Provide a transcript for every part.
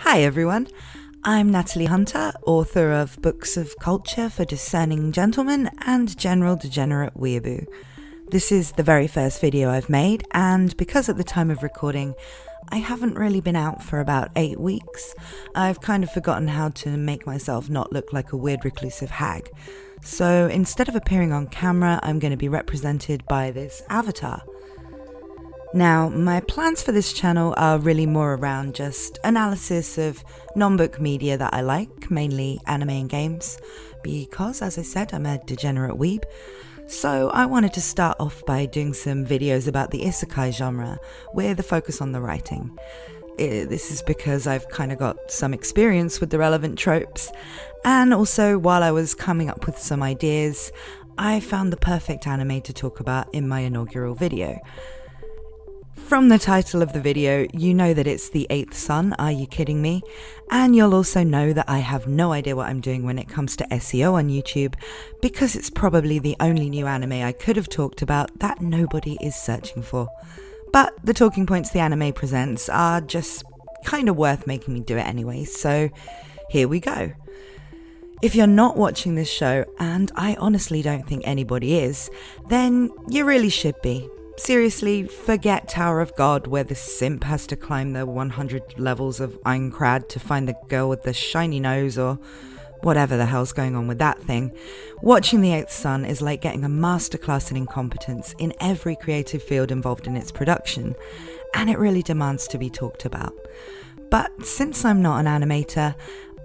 Hi everyone, I'm Natalie Hunter, author of Books of Culture for Discerning Gentlemen and General Degenerate Weeaboo. This is the very first video I've made, and because at the time of recording I haven't really been out for about 8 weeks, I've kind of forgotten how to make myself not look like a weird reclusive hag. So instead of appearing on camera, I'm going to be represented by this avatar. Now, my plans for this channel are really more around just analysis of non-book media that I like, mainly anime and games, because, as I said, I'm a degenerate weeb. So I wanted to start off by doing some videos about the isekai genre, with a focus on the writing. This is because I've kind of got some experience with the relevant tropes, and also while I was coming up with some ideas, I found the perfect anime to talk about in my inaugural video. From the title of the video, you know that it's The Eighth Sun, Are You Kidding Me? And you'll also know that I have no idea what I'm doing when it comes to SEO on YouTube, because it's probably the only new anime I could have talked about that nobody is searching for. But the talking points the anime presents are just kind of worth making me do it anyway, so here we go. If you're not watching this show, and I honestly don't think anybody is, then you really should be. Seriously, forget Tower of God, where the simp has to climb the 100 levels of Aincrad to find the girl with the shiny nose, or whatever the hell's going on with that thing. Watching The Eighth Sun is like getting a masterclass in incompetence in every creative field involved in its production, and it really demands to be talked about. But since I'm not an animator,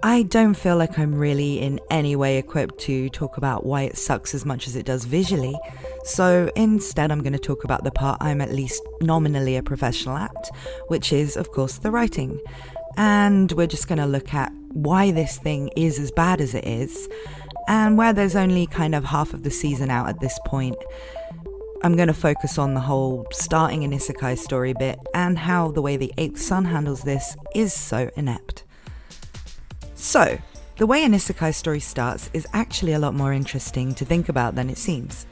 I don't feel like I'm really in any way equipped to talk about why it sucks as much as it does visually, so instead I'm going to talk about the part I'm at least nominally a professional at, which is, of course, the writing. And we're just going to look at why this thing is as bad as it is, and where there's only kind of half of the season out at this point. I'm going to focus on the whole starting an isekai story bit, and how the way The Eighth Sun handles this is so inept. So, the way an isekai story starts is actually a lot more interesting to think about than it seems.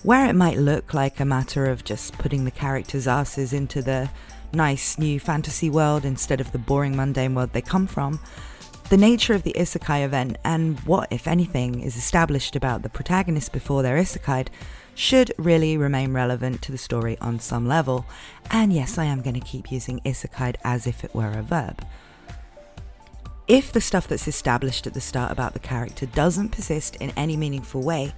Where it might look like a matter of just putting the characters' asses into the nice new fantasy world instead of the boring mundane world they come from, the nature of the isekai event and what, if anything, is established about the protagonist before they're isekai'd should really remain relevant to the story on some level. And yes, I am going to keep using isekai'd as if it were a verb. If the stuff that's established at the start about the character doesn't persist in any meaningful way,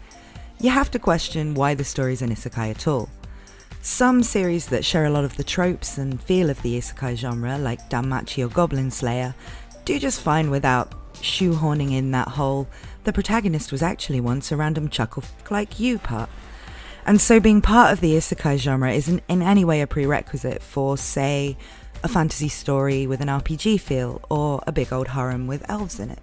you have to question why the story's an isekai at all. Some series that share a lot of the tropes and feel of the isekai genre, like Danmachi or Goblin Slayer, do just fine without shoehorning in that whole "the protagonist was actually once a random chuckle like you" part. And so being part of the isekai genre isn't in any way a prerequisite for, say, a fantasy story with an RPG feel, or a big old harem with elves in it.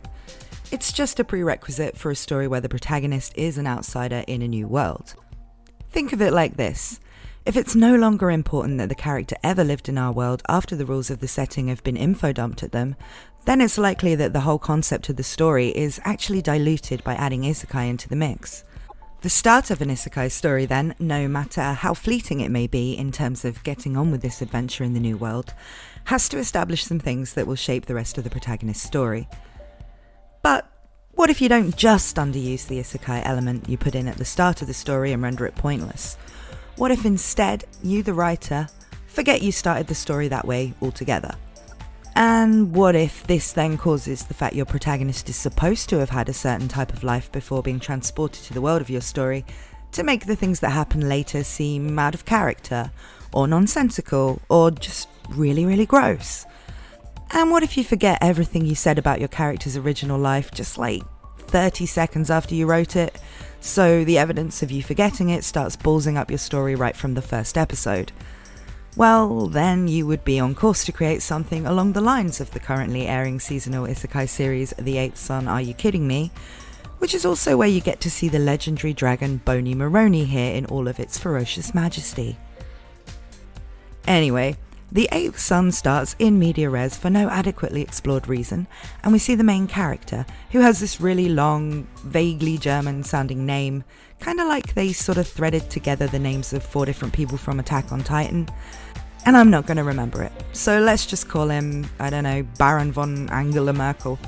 It's just a prerequisite for a story where the protagonist is an outsider in a new world. Think of it like this. If it's no longer important that the character ever lived in our world after the rules of the setting have been info-dumped at them, then it's likely that the whole concept of the story is actually diluted by adding isekai into the mix. The start of an isekai story then, no matter how fleeting it may be in terms of getting on with this adventure in the new world, has to establish some things that will shape the rest of the protagonist's story. But what if you don't just underuse the isekai element you put in at the start of the story and render it pointless? What if instead, you the writer, forget you started the story that way altogether? And what if this then causes the fact your protagonist is supposed to have had a certain type of life before being transported to the world of your story to make the things that happen later seem out of character, or nonsensical, or just really, really gross? And what if you forget everything you said about your character's original life just like 30 seconds after you wrote it, so the evidence of you forgetting it starts ballsing up your story right from the first episode? Well, then you would be on course to create something along the lines of the currently airing seasonal isekai series The Eighth Sun, Are You Kidding Me? Which is also where you get to see the legendary dragon Bony Moroni here in all of its ferocious majesty. Anyway, The Eighth Sun starts in media res for no adequately explored reason, and we see the main character, who has this really long, vaguely German-sounding name, kinda like they sort of threaded together the names of 4 different people from Attack on Titan. And I'm not going to remember it, so let's just call him, I don't know, Baron von Angela Merkel.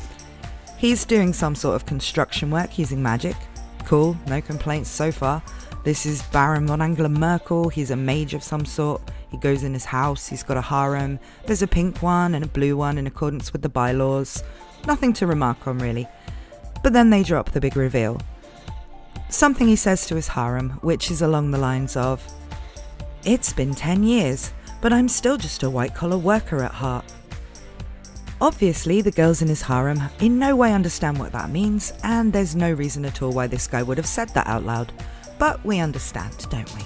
He's doing some sort of construction work using magic. Cool, no complaints so far. This is Baron von Angela Merkel, he's a mage of some sort. He goes in his house, he's got a harem. There's a pink one and a blue one in accordance with the bylaws. Nothing to remark on really. But then they drop the big reveal. Something he says to his harem, which is along the lines of, "It's been 10 years, but I'm still just a white-collar worker at heart." Obviously, the girls in his harem in no way understand what that means, and there's no reason at all why this guy would have said that out loud. But we understand, don't we?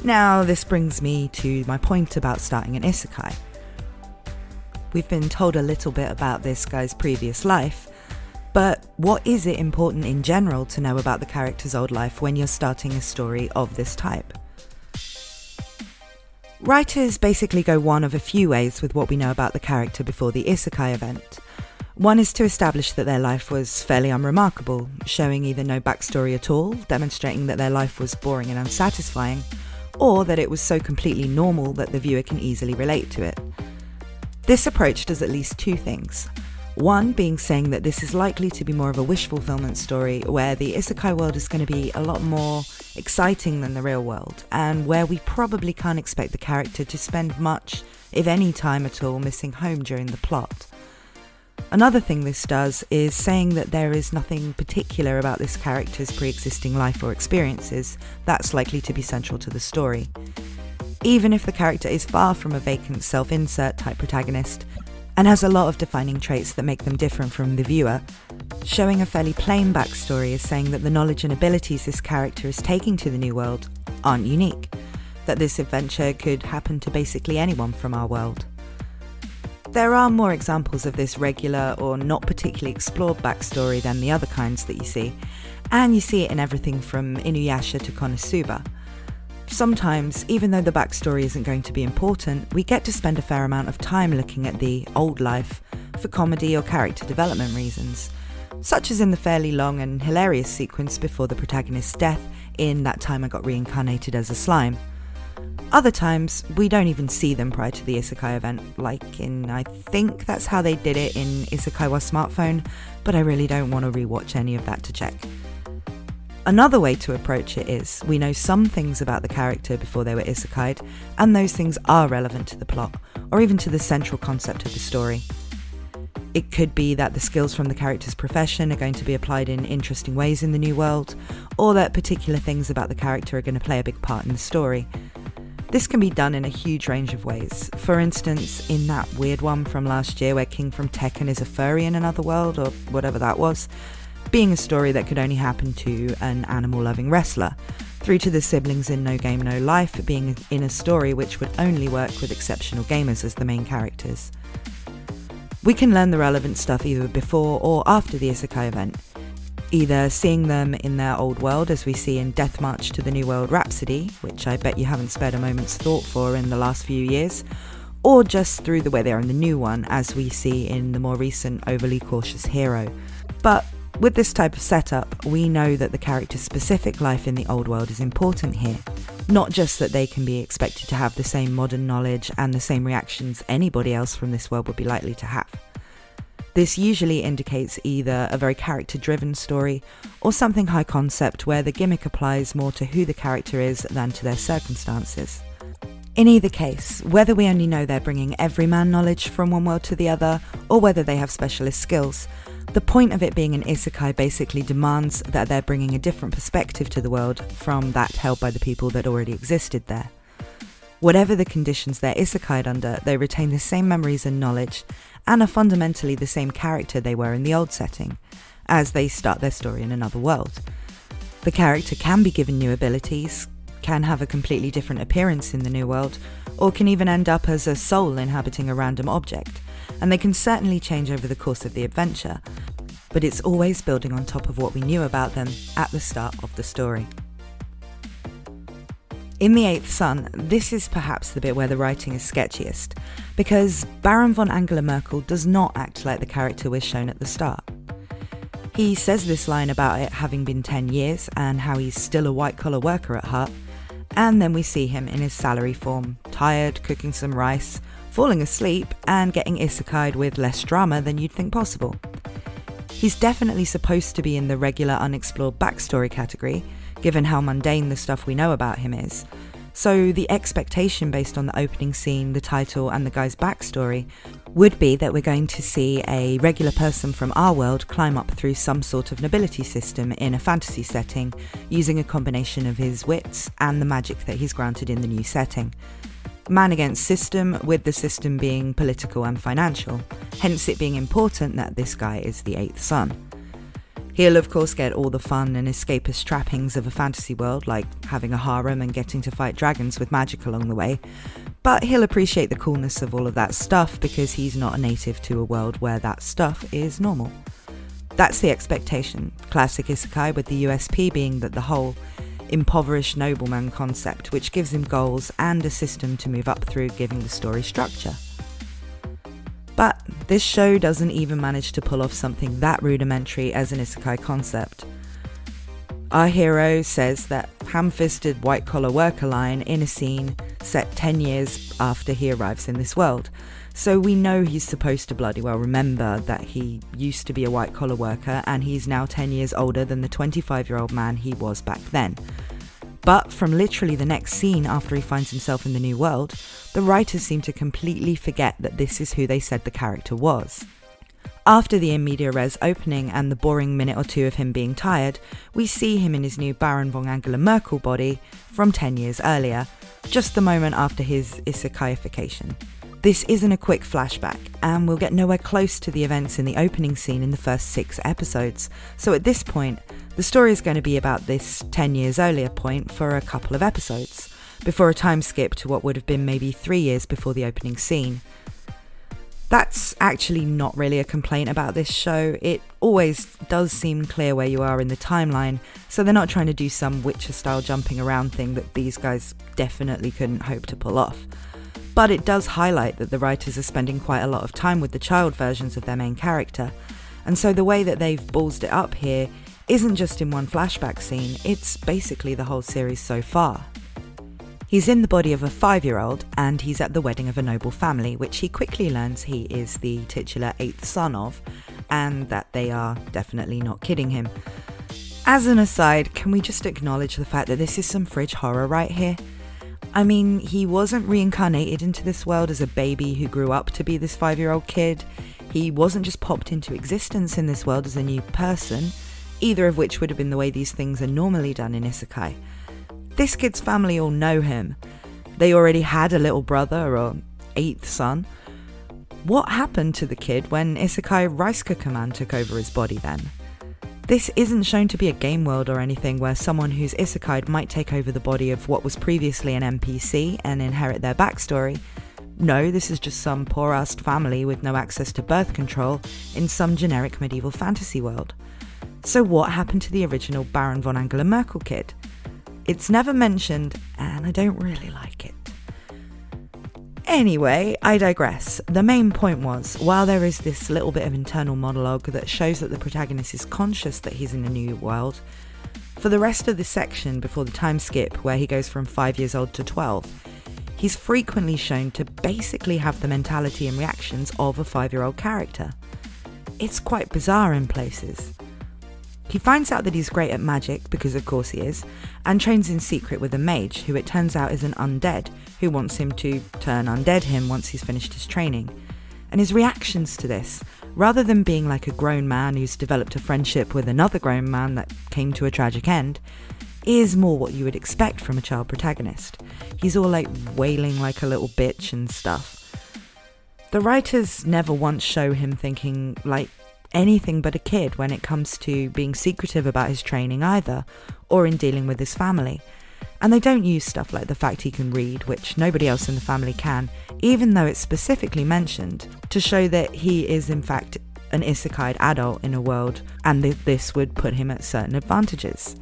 Now, this brings me to my point about starting an isekai. We've been told a little bit about this guy's previous life, but what is it important in general to know about the character's old life when you're starting a story of this type? Writers basically go one of a few ways with what we know about the character before the isekai event. One is to establish that their life was fairly unremarkable, showing either no backstory at all, demonstrating that their life was boring and unsatisfying, or that it was so completely normal that the viewer can easily relate to it. This approach does at least two things. One being saying that this is likely to be more of a wish fulfillment story where the isekai world is going to be a lot more exciting than the real world, and where we probably can't expect the character to spend much, if any time at all, missing home during the plot. Another thing this does is saying that there is nothing particular about this character's pre-existing life or experiences that's likely to be central to the story. Even if the character is far from a vacant self-insert type protagonist, and has a lot of defining traits that make them different from the viewer, showing a fairly plain backstory is saying that the knowledge and abilities this character is taking to the new world aren't unique, that this adventure could happen to basically anyone from our world. There are more examples of this regular or not particularly explored backstory than the other kinds that you see, and you see it in everything from Inuyasha to Konosuba. Sometimes, even though the backstory isn't going to be important, we get to spend a fair amount of time looking at the old life for comedy or character development reasons, such as in the fairly long and hilarious sequence before the protagonist's death in That Time I Got Reincarnated as a Slime. Other times, we don't even see them prior to the isekai event, like in, I think that's how they did it in Isekai wa Smartphone, but I really don't want to rewatch any of that to check. Another way to approach it is, we know some things about the character before they were isekai'd, and those things are relevant to the plot, or even to the central concept of the story. It could be that the skills from the character's profession are going to be applied in interesting ways in the new world, or that particular things about the character are going to play a big part in the story. This can be done in a huge range of ways. For instance, in that weird one from last year where King from Tekken is a furry in another world, or whatever that was, being a story that could only happen to an animal-loving wrestler, through to the siblings in No Game No Life being in a story which would only work with exceptional gamers as the main characters. We can learn the relevant stuff either before or after the isekai event, either seeing them in their old world as we see in Death March to the New World Rhapsody, which I bet you haven't spared a moment's thought for in the last few years, or just through the way they are in the new one as we see in the more recent Overly Cautious Hero. But with this type of setup, we know that the character's specific life in the old world is important here, not just that they can be expected to have the same modern knowledge and the same reactions anybody else from this world would be likely to have. This usually indicates either a very character-driven story or something high concept where the gimmick applies more to who the character is than to their circumstances. In either case, whether we only know they're bringing everyman knowledge from one world to the other, or whether they have specialist skills, the point of it being an isekai basically demands that they're bringing a different perspective to the world from that held by the people that already existed there. Whatever the conditions they're isekai'd under, they retain the same memories and knowledge, and are fundamentally the same character they were in the old setting, as they start their story in another world. The character can be given new abilities, can have a completely different appearance in the new world, or can even end up as a soul inhabiting a random object, and they can certainly change over the course of the adventure, but it's always building on top of what we knew about them at the start of the story. In The Eighth Son, this is perhaps the bit where the writing is sketchiest, because Baron von Angela Merkel does not act like the character we're shown at the start. He says this line about it having been 10 years and how he's still a white-collar worker at heart, and then we see him in his salary form, tired, cooking some rice, falling asleep, and getting isekai'd with less drama than you'd think possible. He's definitely supposed to be in the regular unexplored backstory category, given how mundane the stuff we know about him is. So the expectation based on the opening scene, the title, and the guy's backstory would be that we're going to see a regular person from our world climb up through some sort of nobility system in a fantasy setting, using a combination of his wits and the magic that he's granted in the new setting. Man against system, with the system being political and financial, hence it being important that this guy is the 8th son. He'll of course get all the fun and escapist trappings of a fantasy world, like having a harem and getting to fight dragons with magic along the way, but he'll appreciate the coolness of all of that stuff because he's not a native to a world where that stuff is normal. That's the expectation, classic isekai, with the USP being that the whole impoverished nobleman concept, which gives him goals and a system to move up through, giving the story structure. But this show doesn't even manage to pull off something that rudimentary as an isekai concept. Our hero says that ham-fisted white-collar worker line in a scene set 10 years after he arrives in this world, so we know he's supposed to bloody well remember that he used to be a white-collar worker and he's now 10 years older than the 25-year-old man he was back then. But from literally the next scene after he finds himself in the new world, the writers seem to completely forget that this is who they said the character was. After the in media res opening and the boring minute or two of him being tired, we see him in his new Baron von Angela Merkel body from 10 years earlier, just the moment after his isekaiification. This isn't a quick flashback, and we'll get nowhere close to the events in the opening scene in the first 6 episodes, so at this point, the story is going to be about this 10 years earlier point for a couple of episodes, before a time skip to what would have been maybe 3 years before the opening scene. That's actually not really a complaint about this show. It always does seem clear where you are in the timeline, so they're not trying to do some Witcher-style jumping around thing that these guys definitely couldn't hope to pull off. But it does highlight that the writers are spending quite a lot of time with the child versions of their main character, and so the way that they've ballsed it up here isn't just in one flashback scene, it's basically the whole series so far. He's in the body of a 5-year-old and he's at the wedding of a noble family, which he quickly learns he is the titular 8th son of, and that they are definitely not kidding him. As an aside, can we just acknowledge the fact that this is some fridge horror right here? I mean, he wasn't reincarnated into this world as a baby who grew up to be this 5-year-old kid. He wasn't just popped into existence in this world as a new person, either of which would have been the way these things are normally done in isekai. This kid's family all know him. They already had a little brother or 8th son. What happened to the kid when Isekai Rice Cooker Man took over his body then? This isn't shown to be a game world or anything where someone who's isekai'd might take over the body of what was previously an NPC and inherit their backstory. No, this is just some poor-assed family with no access to birth control in some generic medieval fantasy world. So what happened to the original Baron von Angela Merkel kid? It's never mentioned, and I don't really like it. Anyway, I digress. The main point was, while there is this little bit of internal monologue that shows that the protagonist is conscious that he's in a new world, for the rest of this section before the time skip where he goes from 5 years old to 12, he's frequently shown to basically have the mentality and reactions of a 5-year-old character. It's quite bizarre in places. He finds out that he's great at magic, because of course he is, and trains in secret with a mage, who it turns out is an undead, who wants him to turn undead him once he's finished his training. And his reactions to this, rather than being like a grown man who's developed a friendship with another grown man that came to a tragic end, is more what you would expect from a child protagonist. He's all like wailing like a little bitch and stuff. The writers never once show him thinking like anything but a kid when it comes to being secretive about his training either, or in dealing with his family. And they don't use stuff like the fact he can read, which nobody else in the family can, even though it's specifically mentioned, to show that he is in fact an isekai'd adult in a world, and this would put him at certain advantages.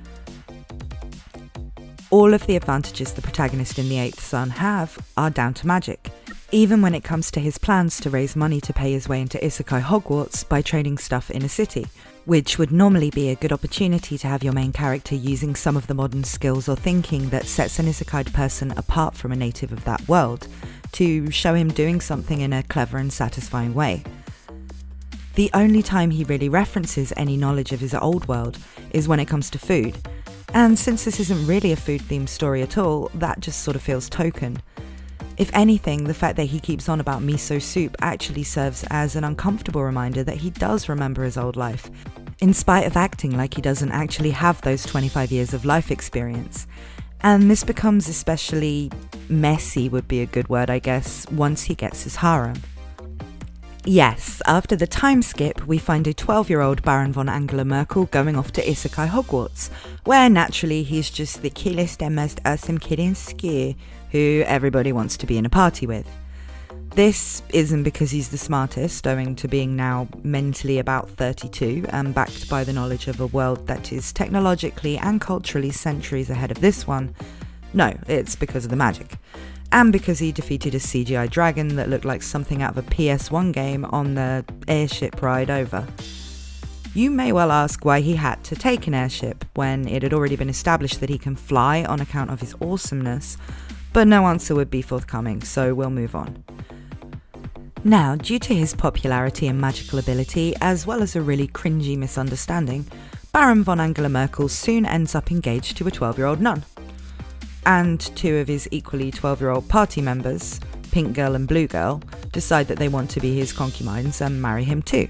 All of the advantages the protagonist in the 8th son have are down to magic. even when it comes to his plans to raise money to pay his way into Isekai Hogwarts by trading stuff in a city, which would normally be a good opportunity to have your main character using some of the modern skills or thinking that sets an isekai person apart from a native of that world, to show him doing something in a clever and satisfying way. The only time he really references any knowledge of his old world is when it comes to food, and since this isn't really a food-themed story at all, that just sort of feels token. If anything, the fact that he keeps on about miso soup actually serves as an uncomfortable reminder that he does remember his old life, in spite of acting like he doesn't actually have those 25 years of life experience. And this becomes especially messy, would be a good word I guess, once he gets his harem. Yes, after the time skip, we find a 12-year-old Baron von Angela Merkel going off to Isekai Hogwarts, where naturally he's just the coolest and most awesome kid in school who everybody wants to be in a party with. This isn't because he's the smartest, owing to being now mentally about 32 and backed by the knowledge of a world that is technologically and culturally centuries ahead of this one. No, it's because of the magic. And because he defeated a CGI dragon that looked like something out of a PS1 game on the airship ride over. You may well ask why he had to take an airship when it had already been established that he can fly on account of his awesomeness, but no answer would be forthcoming, so we'll move on. Now, due to his popularity and magical ability, as well as a really cringy misunderstanding, Baron von Angela Merkel soon ends up engaged to a 12-year-old nun. And two of his equally 12-year-old party members, Pink Girl and Blue Girl, decide that they want to be his concubines and marry him too.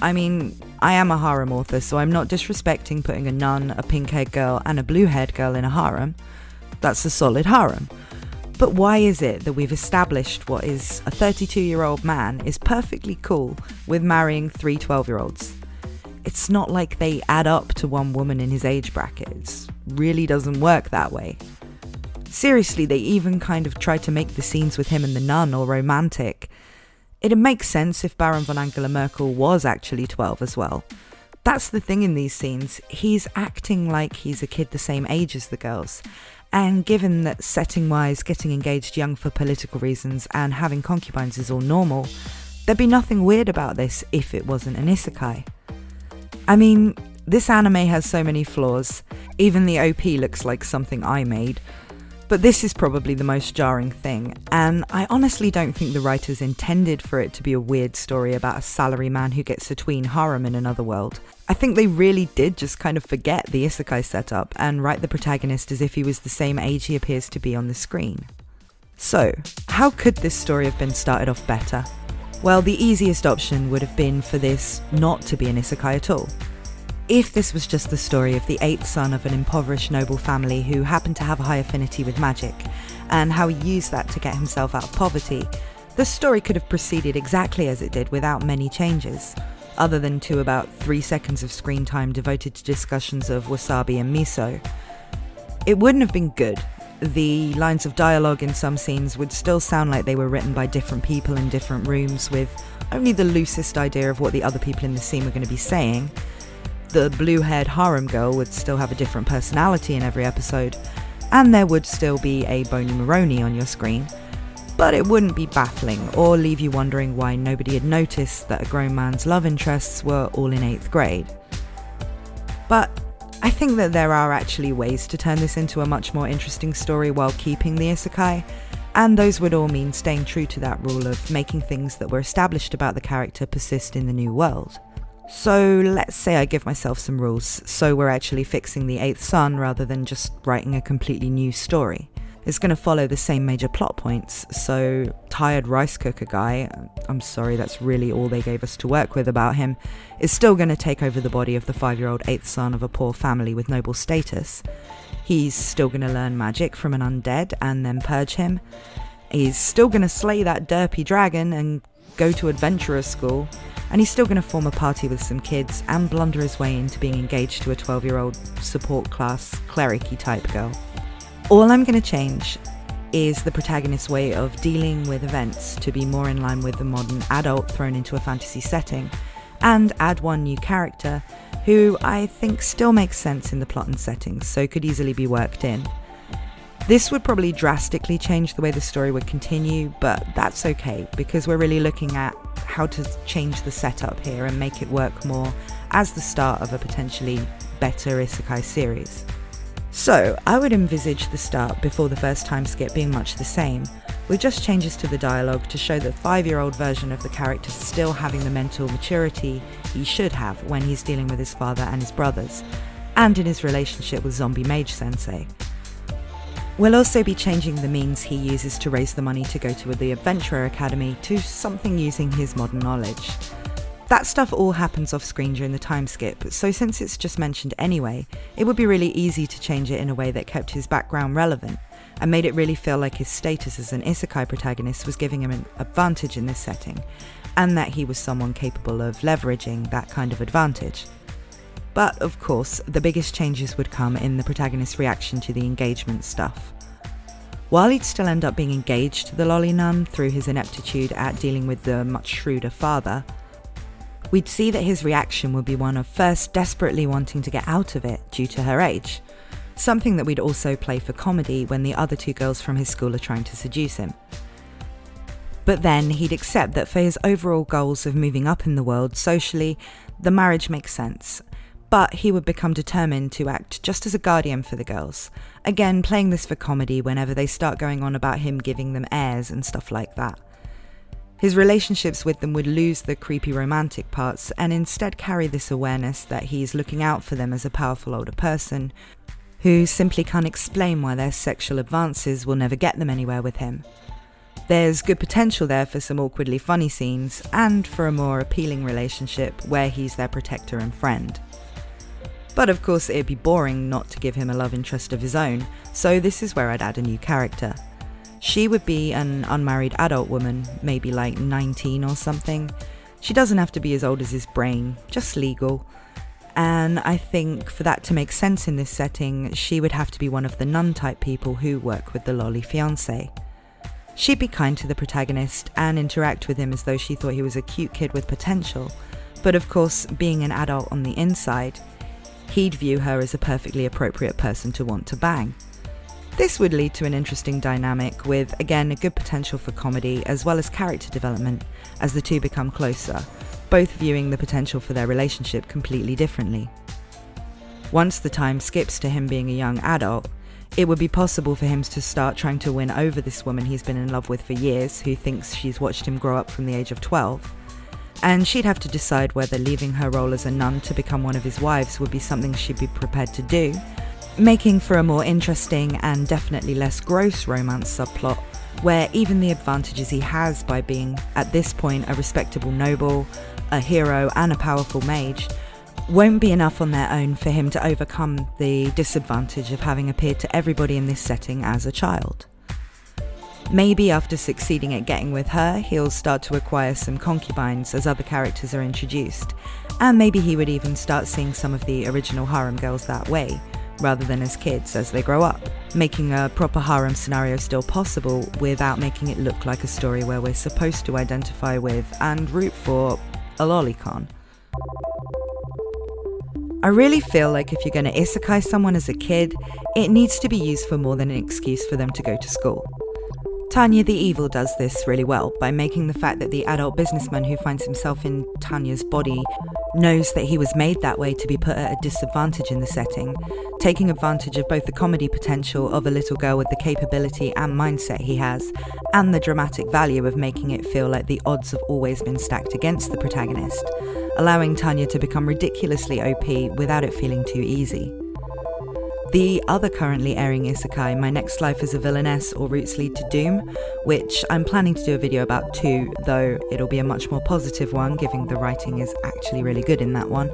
I mean, I am a harem author, so I'm not disrespecting putting a nun, a pink-haired girl and a blue-haired girl in a harem. That's a solid harem. But why is it that we've established what is a 32-year-old man is perfectly cool with marrying three 12-year-olds? It's not like they add up to one woman in his age bracket. It really doesn't work that way. Seriously, they even kind of try to make the scenes with him and the nun all romantic. It'd make sense if Baron von Angela Merkel was actually 12 as well. That's the thing in these scenes, he's acting like he's a kid the same age as the girls. And given that setting-wise, getting engaged young for political reasons and having concubines is all normal, there'd be nothing weird about this if it wasn't an isekai. I mean, this anime has so many flaws, even the OP looks like something I made, but this is probably the most jarring thing, and I honestly don't think the writers intended for it to be a weird story about a salaryman who gets a tween harem in another world. I think they really did just kind of forget the isekai setup and write the protagonist as if he was the same age he appears to be on the screen. So, how could this story have been started off better? Well, the easiest option would have been for this not to be an isekai at all. If this was just the story of the 8th son of an impoverished noble family who happened to have a high affinity with magic, and how he used that to get himself out of poverty, the story could have proceeded exactly as it did without many changes, other than to about 3 seconds of screen time devoted to discussions of wasabi and miso. It wouldn't have been good. The lines of dialogue in some scenes would still sound like they were written by different people in different rooms with only the loosest idea of what the other people in the scene were going to be saying. The blue-haired harem girl would still have a different personality in every episode, and there would still be a bony Maroni on your screen, but it wouldn't be baffling or leave you wondering why nobody had noticed that a grown man's love interests were all in 8th grade. But I think that there are actually ways to turn this into a much more interesting story while keeping the isekai, and those would all mean staying true to that rule of making things that were established about the character persist in the new world. So let's say I give myself some rules, so we're actually fixing the 8th son rather than just writing a completely new story. It's going to follow the same major plot points, so tired rice cooker guy, I'm sorry that's really all they gave us to work with about him, is still going to take over the body of the 5-year-old 8th son of a poor family with noble status. He's still going to learn magic from an undead and then purge him. He's still going to slay that derpy dragon and go to adventurer school. And he's still going to form a party with some kids and blunder his way into being engaged to a 12-year-old support class cleric-y type girl. All I'm going to change is the protagonist's way of dealing with events to be more in line with the modern adult thrown into a fantasy setting, and add one new character who I think still makes sense in the plot and settings, so could easily be worked in. This would probably drastically change the way the story would continue, but that's okay, because we're really looking at how to change the setup here and make it work more as the start of a potentially better isekai series. So, I would envisage the start before the first time skip being much the same, with just changes to the dialogue to show the 5-year-old version of the character still having the mental maturity he should have when he's dealing with his father and his brothers, and in his relationship with Zombie Mage Sensei. We'll also be changing the means he uses to raise the money to go to the Adventurer Academy to something using his modern knowledge. That stuff all happens off screen during the time skip, so since it's just mentioned anyway, it would be really easy to change it in a way that kept his background relevant, and made it really feel like his status as an isekai protagonist was giving him an advantage in this setting, and that he was someone capable of leveraging that kind of advantage. But of course, the biggest changes would come in the protagonist's reaction to the engagement stuff. While he'd still end up being engaged to the lolly nun through his ineptitude at dealing with the much shrewder father, we'd see that his reaction would be one of first desperately wanting to get out of it due to her age, something that we'd also play for comedy when the other 2 girls from his school are trying to seduce him. But then he'd accept that for his overall goals of moving up in the world socially, the marriage makes sense, but he would become determined to act just as a guardian for the girls, again playing this for comedy whenever they start going on about him giving them heirs and stuff like that. His relationships with them would lose the creepy romantic parts and instead carry this awareness that he's looking out for them as a powerful older person who simply can't explain why their sexual advances will never get them anywhere with him. There's good potential there for some awkwardly funny scenes and for a more appealing relationship where he's their protector and friend. But of course it'd be boring not to give him a love interest of his own, so this is where I'd add a new character. She would be an unmarried adult woman, maybe like 19 or something. She doesn't have to be as old as his brain, just legal. And I think for that to make sense in this setting, she would have to be one of the nun-type people who work with the lolly fiancé. She'd be kind to the protagonist and interact with him as though she thought he was a cute kid with potential, but of course, being an adult on the inside, he'd view her as a perfectly appropriate person to want to bang. This would lead to an interesting dynamic with, again, a good potential for comedy as well as character development as the 2 become closer, both viewing the potential for their relationship completely differently. Once the time skips to him being a young adult, it would be possible for him to start trying to win over this woman he's been in love with for years, who thinks she's watched him grow up from the age of 12. And she'd have to decide whether leaving her role as a nun to become one of his wives would be something she'd be prepared to do, making for a more interesting and definitely less gross romance subplot, where even the advantages he has by being, at this point, a respectable noble, a hero and a powerful mage, won't be enough on their own for him to overcome the disadvantage of having appeared to everybody in this setting as a child. Maybe after succeeding at getting with her, he'll start to acquire some concubines as other characters are introduced, and maybe he would even start seeing some of the original harem girls that way, rather than as kids as they grow up, making a proper harem scenario still possible without making it look like a story where we're supposed to identify with and root for a lolicon. I really feel like if you're going to isekai someone as a kid, it needs to be used for more than an excuse for them to go to school. Tanya the Evil does this really well by making the fact that the adult businessman who finds himself in Tanya's body knows that he was made that way to be put at a disadvantage in the setting, taking advantage of both the comedy potential of a little girl with the capability and mindset he has, and the dramatic value of making it feel like the odds have always been stacked against the protagonist, allowing Tanya to become ridiculously OP without it feeling too easy. The other currently airing isekai, My Next Life as a Villainess or Roots Lead to Doom, which I'm planning to do a video about too, though it'll be a much more positive one given the writing is actually really good in that one,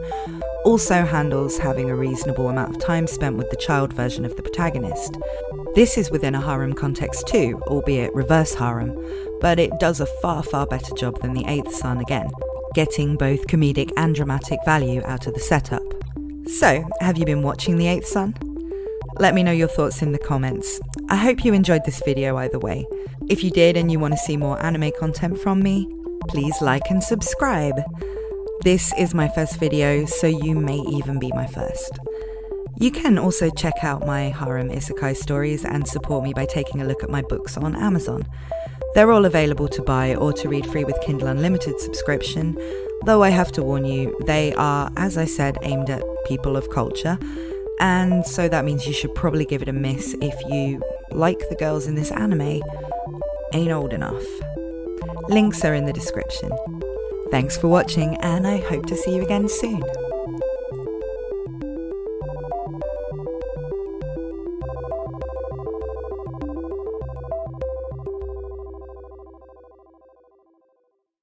also handles having a reasonable amount of time spent with the child version of the protagonist. This is within a harem context too, albeit reverse harem, but it does a far better job than the Eighth Son again, getting both comedic and dramatic value out of the setup. So, have you been watching The Eighth Son? Let me know your thoughts in the comments. I hope you enjoyed this video either way. If you did and you want to see more anime content from me, please like and subscribe. This is my first video, so you may even be my first. You can also check out my harem isekai stories and support me by taking a look at my books on Amazon. They're all available to buy or to read free with Kindle Unlimited subscription, though I have to warn you, they are, as I said, aimed at people of culture, and so that means you should probably give it a miss if you, like the girls in this anime, ain't old enough. Links are in the description. Thanks for watching, and I hope to see you again soon.